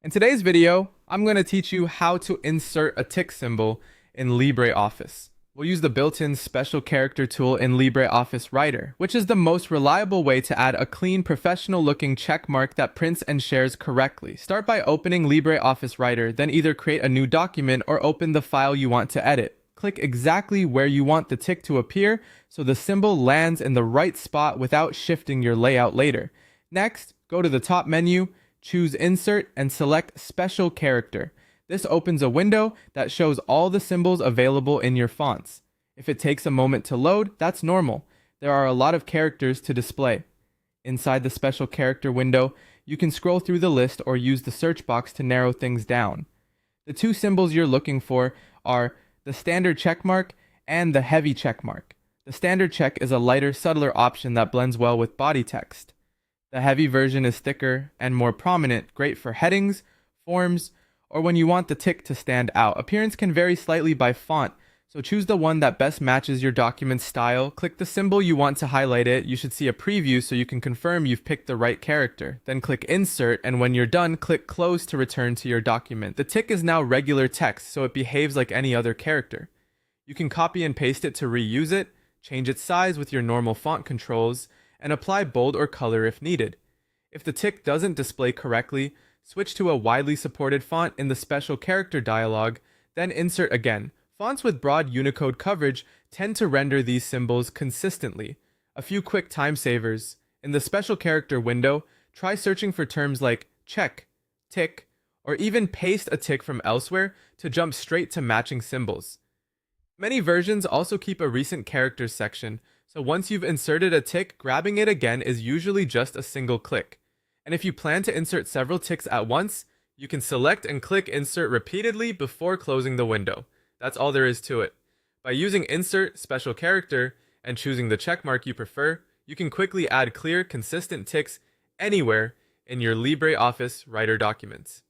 In today's video, I'm going to teach you how to insert a tick symbol in LibreOffice. We'll use the built-in special character tool in LibreOffice Writer, which is the most reliable way to add a clean, professional-looking check mark that prints and shares correctly. Start by opening LibreOffice Writer, then either create a new document or open the file you want to edit. Click exactly where you want the tick to appear so the symbol lands in the right spot without shifting your layout later. Next, go to the top menu, choose Insert, and select Special Character. This opens a window that shows all the symbols available in your fonts. If it takes a moment to load, that's normal. There are a lot of characters to display. Inside the Special Character window, you can scroll through the list or use the search box to narrow things down. The two symbols you're looking for are the standard checkmark and the heavy checkmark. The standard check is a lighter, subtler option that blends well with body text. The heavy version is thicker and more prominent, great for headings, forms, or when you want the tick to stand out. Appearance can vary slightly by font, so choose the one that best matches your document's style. Click the symbol you want to highlight it. You should see a preview so you can confirm you've picked the right character. Then click Insert, and when you're done, click Close to return to your document. The tick is now regular text, so it behaves like any other character. You can copy and paste it to reuse it, change its size with your normal font controls, and apply bold or color if needed. If the tick doesn't display correctly, switch to a widely supported font in the special character dialog, then insert again. Fonts with broad Unicode coverage tend to render these symbols consistently. A few quick time savers. In the special character window, try searching for terms like check, tick, or even paste a tick from elsewhere to jump straight to matching symbols. Many versions also keep a recent characters section, so once you've inserted a tick, grabbing it again is usually just a single click. And if you plan to insert several ticks at once, you can select and click Insert repeatedly before closing the window. That's all there is to it. By using Insert, Special Character, and choosing the checkmark you prefer, you can quickly add clear, consistent ticks anywhere in your LibreOffice Writer documents.